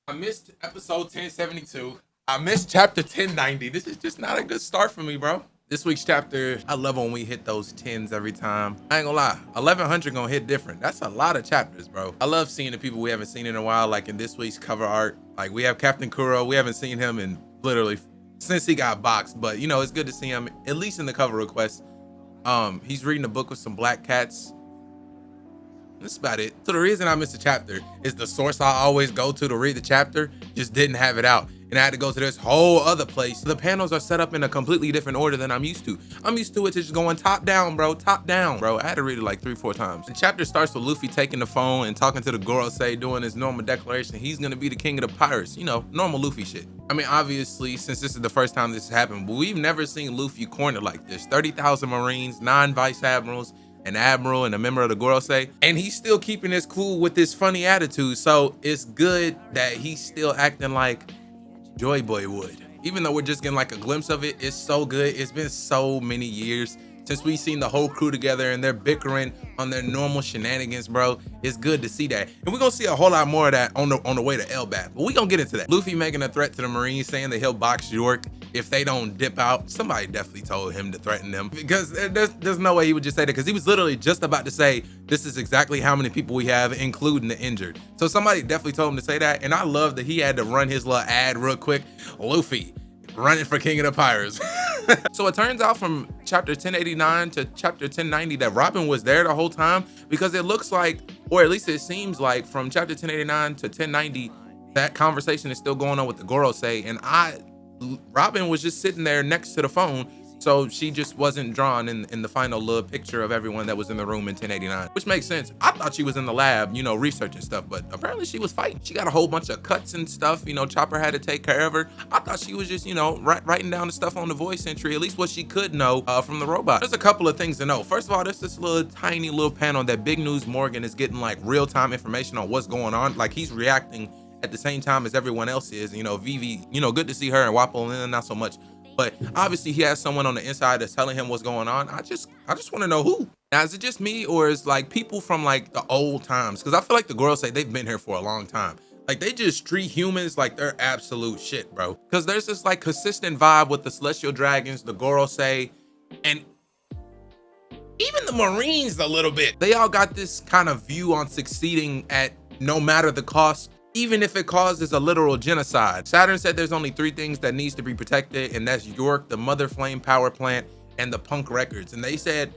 I missed episode 1072. I missed chapter 1090. This is just not a good start for me, bro. This week's chapter, I love when we hit those 10s every time. I ain't gonna lie, 1100 gonna hit different. That's a lot of chapters, bro. I love seeing the people we haven't seen in a while, like in this week's cover art. Like we have Captain Kuro, we haven't seen him in literally since he got boxed, but you know, it's good to see him, at least in the cover request. He's reading a book with some black cats. That's about it. So the reason I missed a chapter is the source I always go to read the chapter just didn't have it out. And I had to go to this whole other place. The panels are set up in a completely different order than I'm used to. I'm used to it just going top down, bro. Top down, bro. I had to read it like 3-4 times. The chapter starts with Luffy taking the phone and talking to the Gorosei, doing his normal declaration. He's gonna be the king of the pirates. You know, normal Luffy shit. I mean, obviously, since this is the first time this has happened, but we've never seen Luffy cornered like this. 30,000 Marines, 9 Vice Admirals, an admiral and a member of the Gorosei, and he's still keeping his cool with this funny attitude. So it's good that he's still acting like Joy Boy would. Even though we're just getting like a glimpse of it, it's so good. It's been so many years since we've seen the whole crew together and they're bickering on their normal shenanigans, bro. It's good to see that. And we're gonna see a whole lot more of that on the way to Elbaf, but we gonna get into that. Luffy making a threat to the Marines, saying that he'll box York if they don't dip out. Somebody definitely told him to threaten them, because there's no way he would just say that, because he was literally just about to say, this is exactly how many people we have, including the injured. So somebody definitely told him to say that, and I love that he had to run his little ad real quick. Luffy, running for King of the Pirates. So it turns out from chapter 1089 to chapter 1090 that Robin was there the whole time, because it looks like, or at least it seems like, from chapter 1089 to 1090, that conversation is still going on with the Gorosei, and Robin was just sitting there next to the phone, so she just wasn't drawn in the final little picture of everyone that was in the room in 1089, which makes sense. I thought she was in the lab, you know, researching stuff, but apparently she was fighting. She got a whole bunch of cuts and stuff, you know, Chopper had to take care of her. I thought she was just, you know, writing down the stuff on the voice entry, at least what she could know from the robot. There's a couple of things to know. First of all, there's this little tiny little panel that Big News Morgan is getting like real-time information on what's going on. Like he's reacting at the same time as everyone else is. You know, Vivi, you know, good to see her, and Wappo not so much. But obviously he has someone on the inside that's telling him what's going on. I just want to know who. Now, is it just me, or is like people from like the old times? Because I feel like the girls say they've been here for a long time. Like they just treat humans like they're absolute shit, bro. Because there's this like consistent vibe with the Celestial Dragons, the Gorosei, and even the Marines a little bit. They all got this kind of view on succeeding at no matter the cost, even if it causes a literal genocide. Saturn said there's only 3 things that needs to be protected, and that's York, the Mother Flame power plant, and the Punk Records. And they said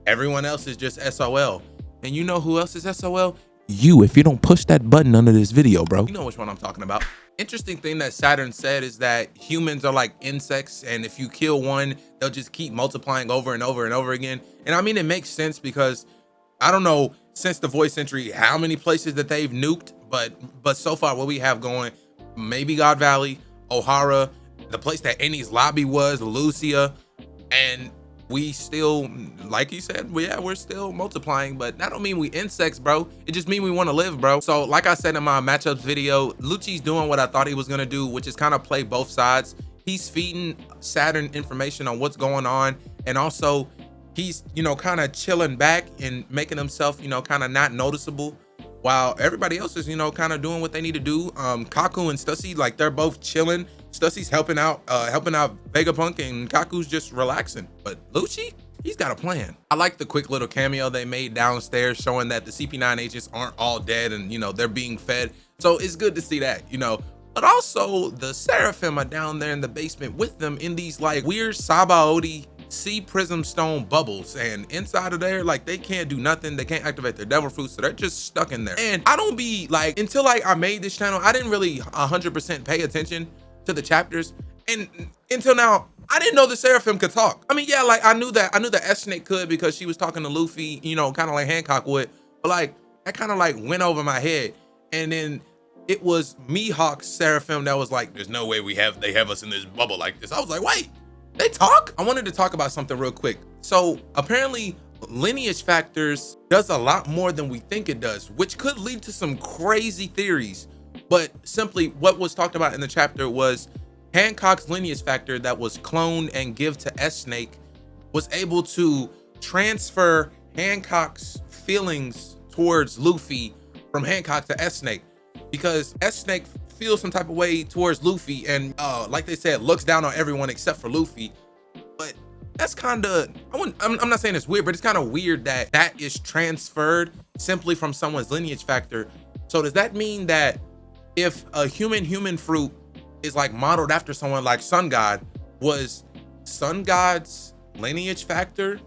everyone else is just SOL. And you know who else is SOL? You, if you don't push that button under this video, bro. You know which one I'm talking about. Interesting thing that Saturn said is that humans are like insects, and if you kill one, they'll just keep multiplying over and over and over again. And I mean, it makes sense, because I don't know since the voice entry how many places that they've nuked, but so far what we have going, maybe God Valley, O'Hara, the place that Annie's lobby was, Lucia, and we still, like you said, we're still multiplying, but that don't mean we insects, bro. It just mean we want to live, bro. So like I said in my matchups video, Lucci's doing what I thought he was gonna do, which is kind of play both sides. He's feeding Saturn information on what's going on, and also he's, you know, kind of chilling back and making himself, you know, kind of not noticeable, while everybody else is, you know, kind of doing what they need to do. Kaku and Stussy, like they're both chilling. Stussy's helping out Vegapunk, and Kaku's just relaxing. But Lucci, he's got a plan. I like the quick little cameo they made downstairs showing that the CP9 agents aren't all dead, and, you know, they're being fed. So it's good to see that, you know. But also the Seraphim are down there in the basement with them in these like weird Sabaody sea prism stone bubbles, and inside of there, like they can't do nothing, they can't activate their devil fruit, so they're just stuck in there. And I don't be like, until like I made this channel, I didn't really 100% pay attention to the chapters, and until now I didn't know the Seraphim could talk. I mean, yeah, like I knew that S-Snake could, because she was talking to Luffy, you know, kind of like Hancock would, but like that kind of like went over my head. And then it was Mihawk's Seraphim that was like, there's no way they have us in this bubble like this. I was like, wait, they talk? I wanted to talk about something real quick. So apparently lineage factors does a lot more than we think it does, which could lead to some crazy theories. But simply what was talked about in the chapter was Hancock's lineage factor that was cloned and give to S-Snake was able to transfer Hancock's feelings towards Luffy from Hancock to S-Snake, because S-Snake feels some type of way towards Luffy and like they said, looks down on everyone except for Luffy. But that's kind of, I'm not saying it's weird, but it's kind of weird that that is transferred simply from someone's lineage factor. So does that mean that if a human fruit is like modeled after someone like Sun God, was Sun God's lineage factor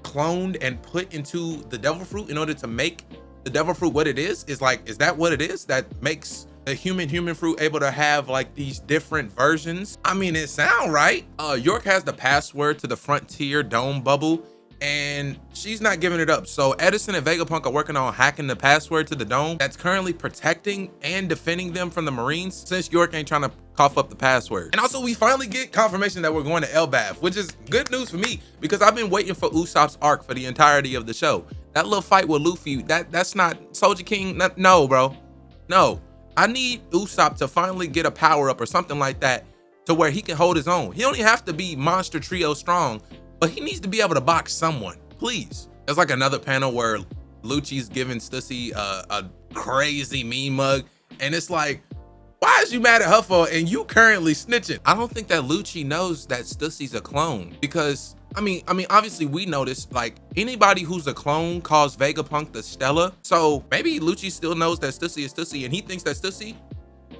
cloned and put into the devil fruit in order to make the devil fruit what it is? Is that what it is that makes the human fruit able to have like these different versions? I mean, it sound right. York has the password to the Frontier Dome bubble and she's not giving it up. So Edison and Vegapunk are working on hacking the password to the dome that's currently protecting and defending them from the Marines, since York ain't trying to cough up the password. And also we finally get confirmation that we're going to Elbaf, which is good news for me because I've been waiting for Usopp's arc for the entirety of the show. That little fight with Luffy, that's not Soldier King. No, bro, no. I need Usopp to finally get a power up or something like that to where he can hold his own. He don't even have to be monster trio strong, but he needs to be able to box someone, please. There's like another panel where Lucci's giving Stussy a crazy mean mug, and it's like, why is you mad at her for and you currently snitching? I don't think that Lucci knows that Stussy's a clone, because I mean, obviously we noticed like anybody who's a clone calls Vegapunk the Stella. So maybe Lucci still knows that Stussy is Stussy and he thinks that Stussy,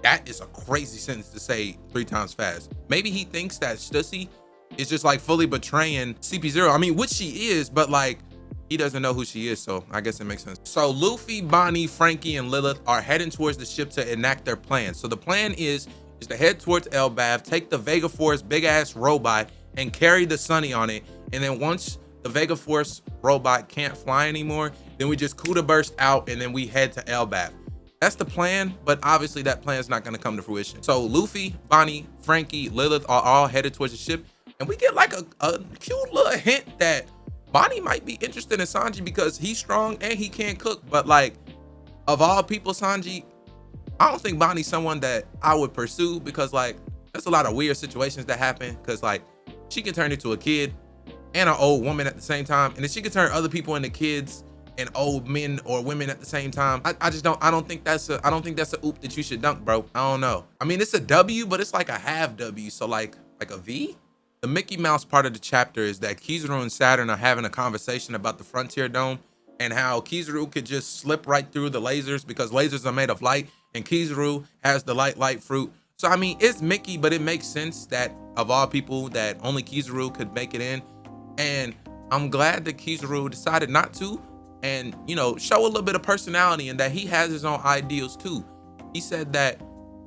that is a crazy sentence to say 3 times fast. Maybe he thinks that Stussy is just like fully betraying CP0. I mean, which she is, but like he doesn't know who she is, so I guess it makes sense. So Luffy, Bonnie, Frankie, and Lilith are heading towards the ship to enact their plan. So the plan is to head towards Elbaf, take the Vega Force big ass robot and carry the Sunny on it. And then once the Vega Force robot can't fly anymore, then we just Kuda burst out and then we head to Elbaf. That's the plan, but obviously that plan is not going to come to fruition. So Luffy, Bonnie, Frankie, Lilith are all headed towards the ship. And we get like a cute little hint that Bonnie might be interested in Sanji because he's strong and he can't cook. But like, of all people, Sanji, I don't think Bonnie's someone that I would pursue, because like, there's a lot of weird situations that happen. Because like, she can turn into a kid and an old woman at the same time. And then she can turn other people into kids and old men or women at the same time. I don't think that's a oop that you should dunk, bro. I don't know. I mean, it's a W, but it's like a half W. So like a V? The Mickey Mouse part of the chapter is that Kizaru and Saturn are having a conversation about the Frontier Dome and how Kizaru could just slip right through the lasers because lasers are made of light and Kizaru has the light fruit. So I mean, it's Mickey, but it makes sense that of all people that only Kizaru could make it in. And I'm glad that Kizaru decided not to and, you know, show a little bit of personality and that he has his own ideals too. He said that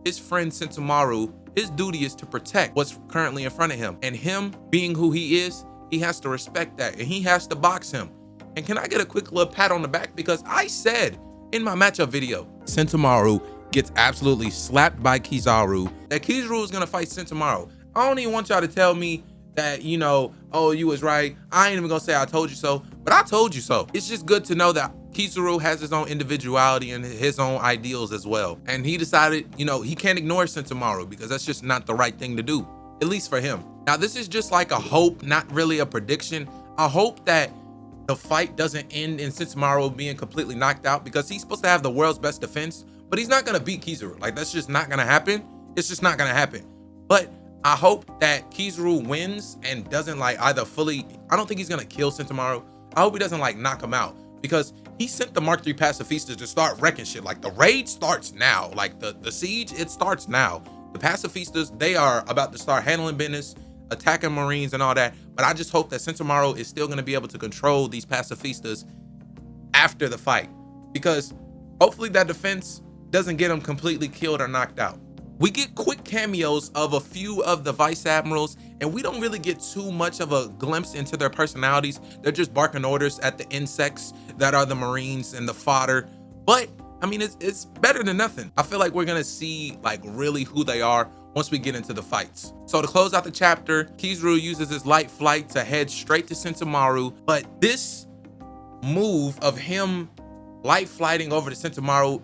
his friend Sentomaru, his duty is to protect what's currently in front of him. And him being who he is, he has to respect that and he has to box him. And can I get a quick little pat on the back? Because I said in my matchup video, Sentomaru gets absolutely slapped by Kizaru, that Kizaru is gonna fight Sentomaru. I don't even want y'all to tell me that, you know, oh, you was right. I ain't even gonna say I told you so, but I told you so. It's just good to know that Kizaru has his own individuality and his own ideals as well. And he decided, you know, he can't ignore Sentomaru because that's just not the right thing to do, at least for him. Now, this is just like a hope, not really a prediction. I hope that the fight doesn't end in Sentomaru being completely knocked out, because he's supposed to have the world's best defense, but he's not gonna beat Kizaru. Like, that's just not gonna happen. It's just not gonna happen. But I hope that Kizaru wins and doesn't like either fully, I don't think he's gonna kill Sentomaru. I hope he doesn't like knock him out, because he sent the Mark III pacifistas to start wrecking shit. Like, the raid starts now. Like the siege, it starts now. The pacifistas, they are about to start handling business, attacking Marines and all that. But I just hope that Sentomaru is still gonna be able to control these pacifistas after the fight, because hopefully that defense doesn't get him completely killed or knocked out. We get quick cameos of a few of the vice admirals, and we don't really get too much of a glimpse into their personalities. They're just barking orders at the insects that are the Marines and the fodder. But I mean, it's better than nothing. I feel like we're gonna see like really who they are once we get into the fights. So to close out the chapter, Kizaru uses his light flight to head straight to Sentomaru. But this move of him light flighting over to Sentomaru,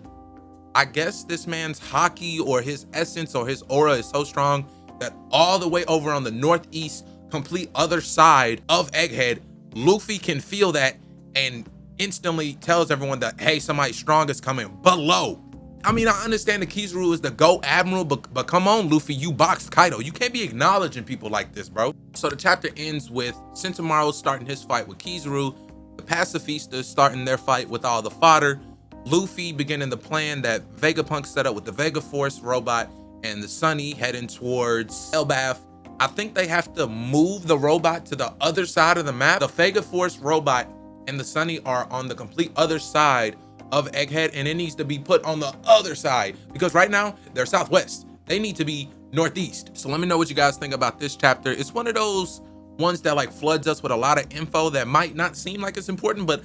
I guess this man's haki or his essence or his aura is so strong that all the way over on the northeast, complete other side of Egghead, Luffy can feel that and instantly tells everyone that, hey, somebody strong is coming below. I mean, I understand that Kizaru is the GOAT admiral, but come on, Luffy, you boxed Kaido. You can't be acknowledging people like this, bro. So the chapter ends with Sentomaru starting his fight with Kizaru, the pacifistas starting their fight with all the fodder, Luffy beginning the plan that Vegapunk set up with the Vega Force robot, and the Sunny heading towards Elbaf. I think they have to move the robot to the other side of the map. The Vega Force robot and the Sunny are on the complete other side of Egghead, and it needs to be put on the other side because right now they're southwest. They need to be northeast. So let me know what you guys think about this chapter. It's one of those ones that like floods us with a lot of info that might not seem like it's important, but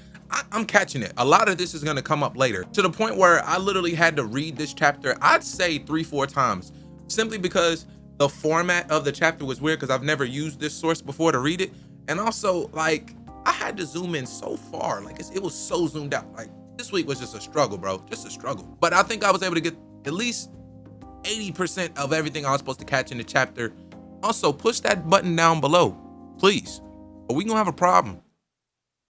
I'm catching it. A lot of this is gonna come up later, to the point where I literally had to read this chapter, I'd say 3-4 times, simply because the format of the chapter was weird because I've never used this source before to read it. And also, like, I had to zoom in so far, like it was so zoomed out. Like, this week was just a struggle, bro, just a struggle. But I think I was able to get at least 80% of everything I was supposed to catch in the chapter. Also, push that button down below, please, or we gonna have a problem.